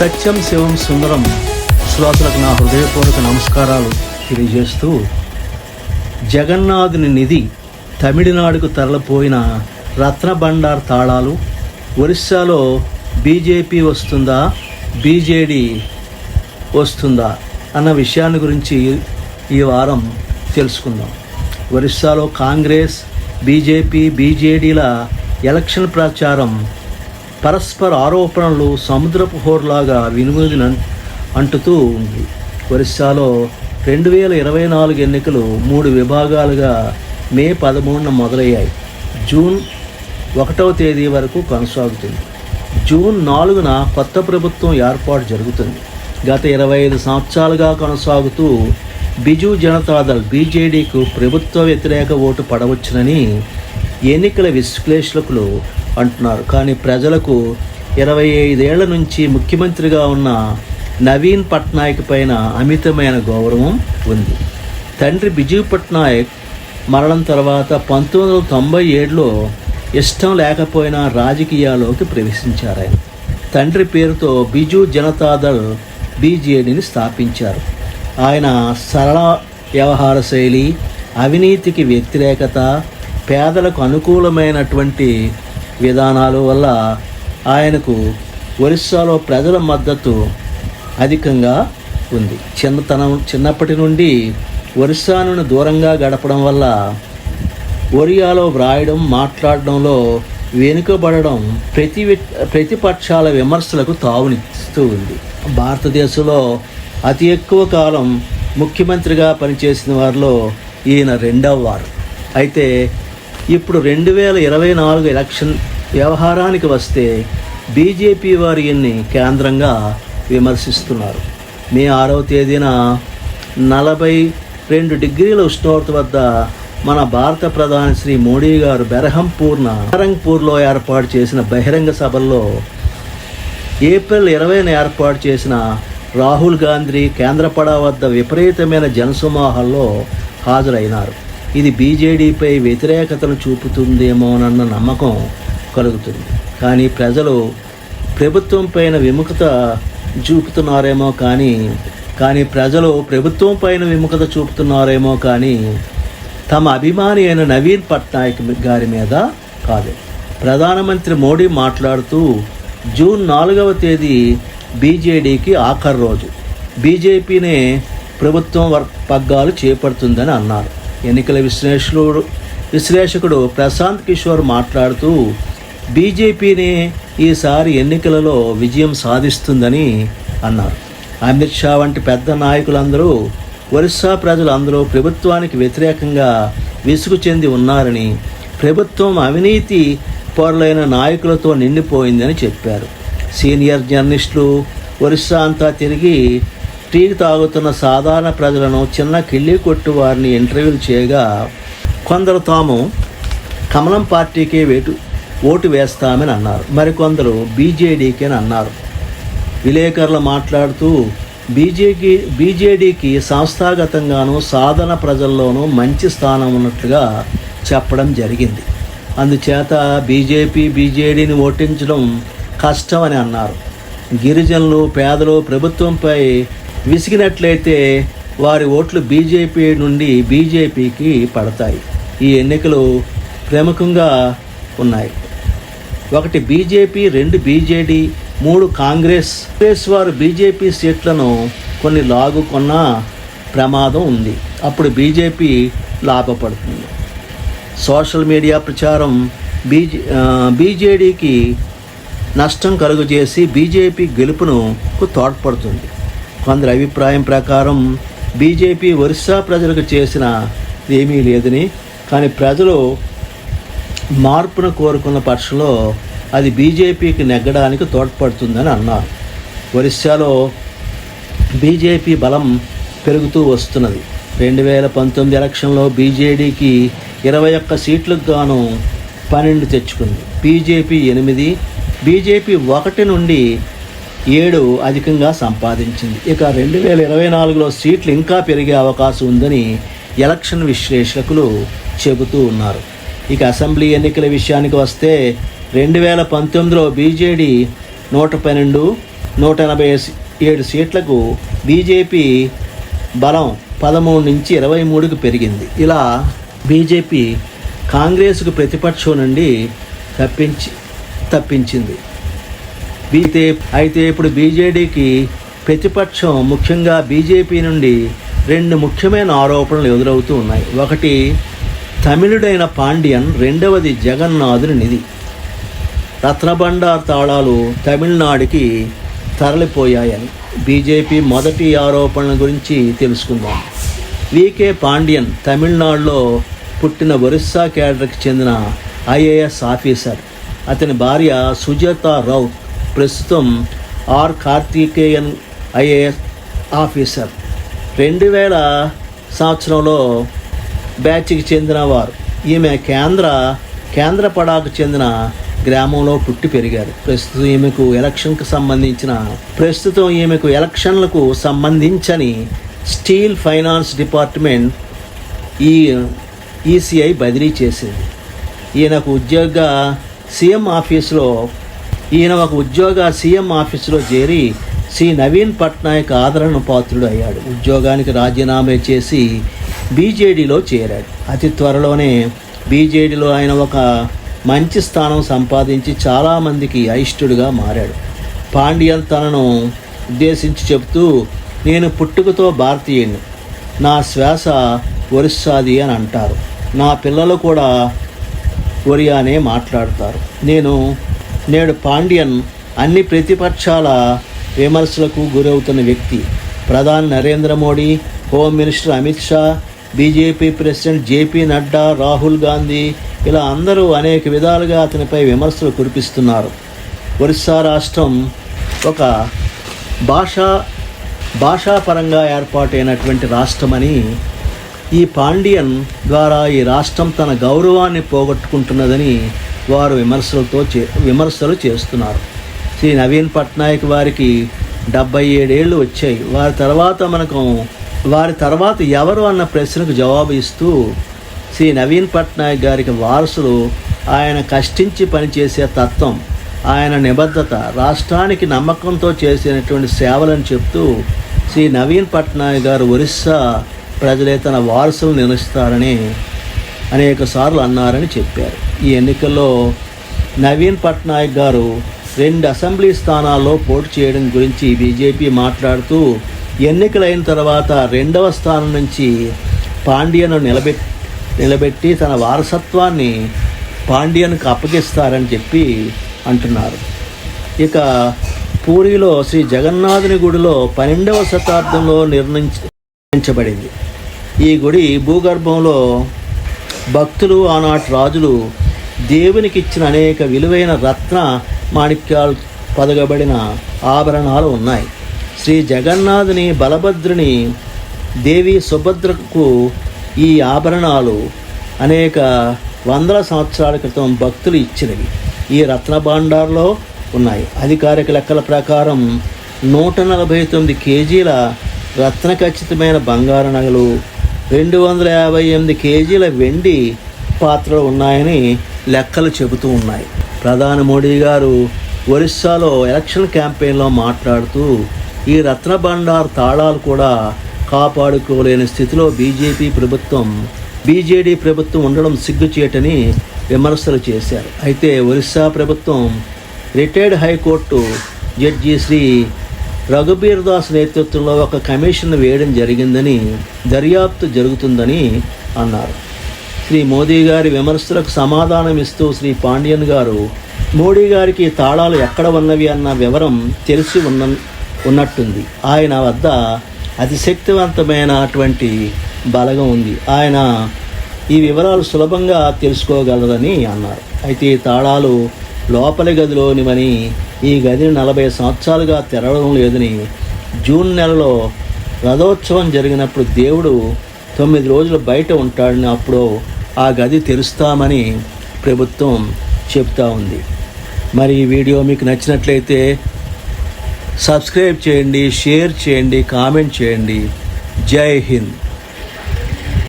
సత్యం శివం సుందరం శ్రోతలకు నా హృదయపూర్వక నమస్కారాలు తెలియజేస్తూ, జగన్నాథుని నిధి తమిళనాడుకు తరలిపోయిన రత్నభండార్ తాళాలు, ఒరిస్సాలో బీజేపీ వస్తుందా బీజేడీ వస్తుందా అన్న విషయాన్ని గురించి ఈ వారం తెలుసుకుందాం. ఒరిస్సాలో కాంగ్రెస్, బీజేపీ, బీజేడీల ఎలక్షన్ ప్రచారం పరస్పర ఆరోపణలు సముద్రపు హోర్లాగా వినుమూదిన అంటుతూ ఉంది. ఒరిస్సాలో 2024 ఎన్నికలు 3 విభాగాలుగా మే 13న మొదలయ్యాయి. జూన్ 1వ తేదీ వరకు కొనసాగుతుంది. జూన్ 4న కొత్త ప్రభుత్వం ఏర్పాటు జరుగుతుంది. గత 25 సంవత్సరాలుగా కొనసాగుతూ బిజు జనతాదళ్ బీజేడీకు ప్రభుత్వ వ్యతిరేక ఓటు పడవచ్చునని ఎన్నికల విశ్లేషకులు అంటున్నారు. కానీ ప్రజలకు 25 ఏళ్ల నుంచి ముఖ్యమంత్రిగా ఉన్న నవీన్ పట్నాయక్ పైన అమితమైన గౌరవం ఉంది. తండ్రి బిజు పట్నాయక్ మరణం తర్వాత 1997లో ఇష్టం లేకపోయినా రాజకీయాల్లోకి ప్రవేశించారు. ఆయన తండ్రి పేరుతో బిజు జనతాదళ్ బీజేడీని స్థాపించారు. ఆయన సరళ వ్యవహార శైలి, అవినీతికి వ్యతిరేకత, పేదలకు అనుకూలమైనటువంటి విధానాల వల్ల ఆయనకు ఒరిస్సాలో ప్రజల మద్దతు అధికంగా ఉంది. చిన్నప్పటి నుండి ఒరిస్సాను దూరంగా గడపడం వల్ల ఒరియాలో వ్రాయడం, మాట్లాడడంలో వెనుకబడడం ప్రతిపక్షాల విమర్శలకు తావునిస్తూ ఉంది. భారతదేశంలో అతి ఎక్కువ కాలం ముఖ్యమంత్రిగా పనిచేసిన వారిలో ఈయన 2వ వారు. అయితే ఇప్పుడు 2024 ఎలక్షన్ వ్యవహారానికి వస్తే బీజేపీ వారు ఈయన్ని కేంద్రంగా విమర్శిస్తున్నారు. మే 6వ తేదీన 42 డిగ్రీల ఉష్ణోగ్రత వద్ద మన భారత ప్రధాని శ్రీ మోడీ గారు బెరహంపూర్లో ఏర్పాటు చేసిన బహిరంగ సభల్లో ఏప్రిల్ 20న ఏర్పాటు చేసిన రాహుల్ గాంధీ కేంద్రపడ వద్ద విపరీతమైన జనసమూహాల్లో హాజరైనారు. ఇది బీజేడీపై వ్యతిరేకతను చూపుతుందేమోనన్న నమ్మకం కలుగుతుంది. కానీ ప్రజలు ప్రభుత్వం పైన విముఖత చూపుతున్నారేమో కానీ తమ అభిమాని అయిన నవీన్ పట్నాయక్ గారి మీద కాదు. ప్రధానమంత్రి మోడీ మాట్లాడుతూ, జూన్ 4వ తేదీ బీజేడీకి ఆఖరి రోజు, బీజేపీనే ప్రభుత్వం పగ్గాలు చేపడుతుందని అన్నారు. ఎన్నికల విశ్లేషకుడు ప్రశాంత్ కిషోర్ మాట్లాడుతూ, బీజేపీనే ఈసారి ఎన్నికలలో విజయం సాధిస్తుందని అన్నారు. అమిత్ షా వంటి పెద్ద నాయకులందరూ, ఒరిస్సా ప్రజలందరూ ప్రభుత్వానికి వ్యతిరేకంగా విసుగు చెంది ఉన్నారని, ప్రభుత్వం అవినీతి పరులైన నాయకులతో నిండిపోయిందని చెప్పారు. సీనియర్ జర్నలిస్టులు ఒరిస్సా అంతా తిరిగి టీ తాగుతున్న సాధారణ ప్రజలను, చిన్న కిళ్ళీ కొట్టు వారిని ఇంటర్వ్యూలు చేయగా, కొందరు తాము కమలం పార్టీకే ఓటు వేస్తామని అన్నారు. మరికొందరు బీజేడీకి అని అన్నారు. విలేకరులు మాట్లాడుతూ, బీజేడీకి సంస్థాగతంగానూ సాధారణ ప్రజల్లోనూ మంచి స్థానం ఉన్నట్లుగా చెప్పడం జరిగింది. అందుచేత బీజేడీని ఓటించడం కష్టమని అన్నారు. గిరిజనులు, పేదలు ప్రభుత్వంపై విసిగినట్లయితే వారి ఓట్లు బీజేపీ నుండి బీజేపీకి పడతాయి. ఈ ఎన్నికలు ప్రముఖంగా ఉన్నాయి. 1 బీజేపీ, 2 బీజేడీ, 3 కాంగ్రెస్ వారు బీజేపీ సీట్లను కొన్ని లాగుకున్న ప్రమాదం ఉంది. అప్పుడు బీజేపీ లాభపడుతుంది. సోషల్ మీడియా ప్రచారం బీజేడీకి నష్టం కలుగజేసి బీజేపీ గెలుపుకు తోడ్పడుతుంది. కొందరి అభిప్రాయం ప్రకారం బీజేపీ ఒరిస్సా ప్రజలకు చేసిన ఏమీ లేదని, కానీ ప్రజలు మార్పును కోరుకున్న పక్షంలో అది బీజేపీకి నెగ్గడానికి తోడ్పడుతుందని అన్నారు. ఒరిస్సాలో బీజేపీ బలం పెరుగుతూ వస్తున్నది. 2019 ఎలక్షన్లో బీజేడీకి 21 సీట్లకు గాను 12 తెచ్చుకుంది. బీజేపీ 8, బీజేపీ 1 నుండి 7 అధికంగా సంపాదించింది. ఇక 2024లో సీట్లు ఇంకా పెరిగే అవకాశం ఉందని ఎలక్షన్ విశ్లేషకులు చెబుతూ ఉన్నారు. ఇక అసెంబ్లీ ఎన్నికల విషయానికి వస్తే 2019లో బీజేడీ 112, 187 సీట్లకు బీజేపీ బలం 13 నుంచి 23కు పెరిగింది. ఇలా బీజేపీ కాంగ్రెస్కు ప్రతిపక్షం నుండి తప్పించింది. అయితే ఇప్పుడు బీజేడీకి ప్రతిపక్షం ముఖ్యంగా బీజేపీ నుండి 2 ముఖ్యమైన ఆరోపణలు ఎదురవుతూ ఉన్నాయి. ఒకటి తమిళుడైన పాండ్యన్, రెండవది జగన్నాథుని నిధి. రత్నభండార్ తాళాలు తమిళనాడుకి తరలిపోయాయని బీజేపీ మొదటి ఆరోపణల గురించి తెలుసుకుందాం. వికే పాండ్యన్ తమిళనాడులో పుట్టిన ఒరిస్సా కేడర్కి చెందిన ఐఏఎస్ ఆఫీసర్. అతని భార్య సుజాతా రౌత్ ప్రస్తుతం ఆర్ కార్తికేయన్ ఐఏఎస్ ఆఫీసర్. 2000 సంవత్సరంలో బ్యాచ్కి చెందినవారు. ఈమె కేంద్రపడాకు చెందిన గ్రామంలో పుట్టి పెరిగారు. ప్రస్తుతం ఈమెకు ఎలక్షన్లకు సంబంధించని స్టీల్ ఫైనాన్స్ డిపార్ట్మెంట్ ఈసీఐ బదిలీ చేసింది. ఈయన ఒక ఉద్యోగ సీఎం ఆఫీసులో చేరి శ్రీ నవీన్ పట్నాయక్ ఆదరణ పాత్రుడు అయ్యాడు. ఉద్యోగానికి రాజీనామా చేసి బీజేడీలో చేరాడు. అతి త్వరలోనే బీజేడీలో ఆయన ఒక మంచి స్థానం సంపాదించి చాలామందికి అయిష్టుడిగా మారాడు. పాండ్యన్ తనను ఉద్దేశించి చెబుతూ, నేను పుట్టుకతో భారతీయుడిని, నా శ్వాస ఒరిస్సాది అని అంటారు. నా పిల్లలు కూడా ఒరియానే మాట్లాడతారు. నేడు పాండ్యన్ అన్ని ప్రతిపక్షాల విమర్శలకు గురవుతున్న వ్యక్తి. ప్రధాని Narendra Modi, home minister Amit Shah, BJP president JP Nadda, Rahul Gandhi ఇలా అందరూ అనేక విధాలుగా అతనిపై విమర్శలు కురిపిస్తున్నారు. ఒరిస్సా రాష్ట్రం ఒక భాషాపరంగా ఏర్పాటైనటువంటి రాష్ట్రమని, ఈ పాండ్యన్ ద్వారా ఈ రాష్ట్రం తన గౌరవాన్ని పోగొట్టుకుంటున్నదని వారు విమర్శలు చేస్తున్నారు. శ్రీ నవీన్ పట్నాయక్ వారికి 77 ఏళ్ళు వచ్చాయి. వారి తర్వాత ఎవరు అన్న ప్రశ్నకు జవాబు ఇస్తూ, శ్రీ నవీన్ పట్నాయక్ గారికి వారసులు ఆయన కష్టించి పనిచేసే తత్వం, ఆయన నిబద్ధత, రాష్ట్రానికి నమ్మకంతో చేసినటువంటి సేవలను చెప్తూ శ్రీ నవీన్ పట్నాయక్ గారు ఒరిస్సా ప్రజలే తన వారసులు నిలుస్తారని అనేకసార్లు అన్నారని చెప్పారు. ఈ ఎన్నికల్లో నవీన్ పట్నాయక్ గారు 2 అసెంబ్లీ స్థానాల్లో పోటీ చేయడం గురించి బీజేపీ మాట్లాడుతూ, ఎన్నికలైన తర్వాత 2వ స్థానం నుంచి పాండ్యను నిలబెట్టి తన వారసత్వాన్ని పాండ్యన్కు అప్పగిస్తారని చెప్పి అంటున్నారు. ఇక పూరిలో శ్రీ జగన్నాథుని గుడిలో 12వ శతాబ్దంలో నిర్మించబడింది. ఈ గుడి భూగర్భంలో భక్తులు, ఆనాటి రాజులు దేవునికి ఇచ్చిన అనేక విలువైన రత్న మాణిక్యాలు పొదగబడిన ఆభరణాలు ఉన్నాయి. శ్రీ జగన్నాథుని, బలభద్రుని, దేవి సుభద్రకు ఈ ఆభరణాలు అనేక వందల సంవత్సరాల క్రితం భక్తులు ఇచ్చినవి. ఈ రత్న భాండార్లో ఉన్నాయి. అధికారిక లెక్కల ప్రకారం 149 కేజీల రత్న ఖచ్చితమైన బంగారు నగలు, 258 కేజీల వెండి పాత్రలు ఉన్నాయని లెక్కలు చెబుతూ ఉన్నాయి. ప్రధాని మోడీ గారు ఒరిస్సాలో ఎలక్షన్ క్యాంపెయిన్లో మాట్లాడుతూ, ఈ రత్న భండార్ తాళాలు కూడా కాపాడుకోలేని స్థితిలో బీజేడీ ప్రభుత్వం ఉండడం సిగ్గుచేటని విమర్శలు చేశారు. అయితే ఒరిస్సా ప్రభుత్వం retired high court judge Shri Raghubir Das నేతృత్వంలో ఒక కమిషన్ వేయడం జరిగిందని, దర్యాప్తు జరుగుతుందని అన్నారు. శ్రీ మోదీ గారి విమర్శలకు సమాధానం ఇస్తూ శ్రీ పాండ్యన్ గారు, మోడీ గారికి తాళాలు ఎక్కడ ఉన్నవి అన్న వివరం తెలిసి ఉన్నట్టుంది. ఆయన వద్ద అతిశక్తివంతమైనటువంటి బలగం ఉంది. ఆయన ఈ వివరాలు సులభంగా తెలుసుకోగలరని అన్నారు. అయితే ఈ తాళాలు లోపలి గదిలోనివని, ఈ గదిని 40 సంవత్సరాలుగా తెరవడం లేదని, జూన్ నెలలో రథోత్సవం జరిగినప్పుడు దేవుడు 9 రోజులు బయట ఉంటాడని, అప్పుడు ఆ గది తెరుస్తామని ప్రభుత్వం చెప్తా ఉంది. మరి ఈ వీడియో మీకు నచ్చినట్లయితే సబ్స్క్రైబ్ చేయండి, షేర్ చేయండి, కామెంట్ చేయండి. జై హింద్.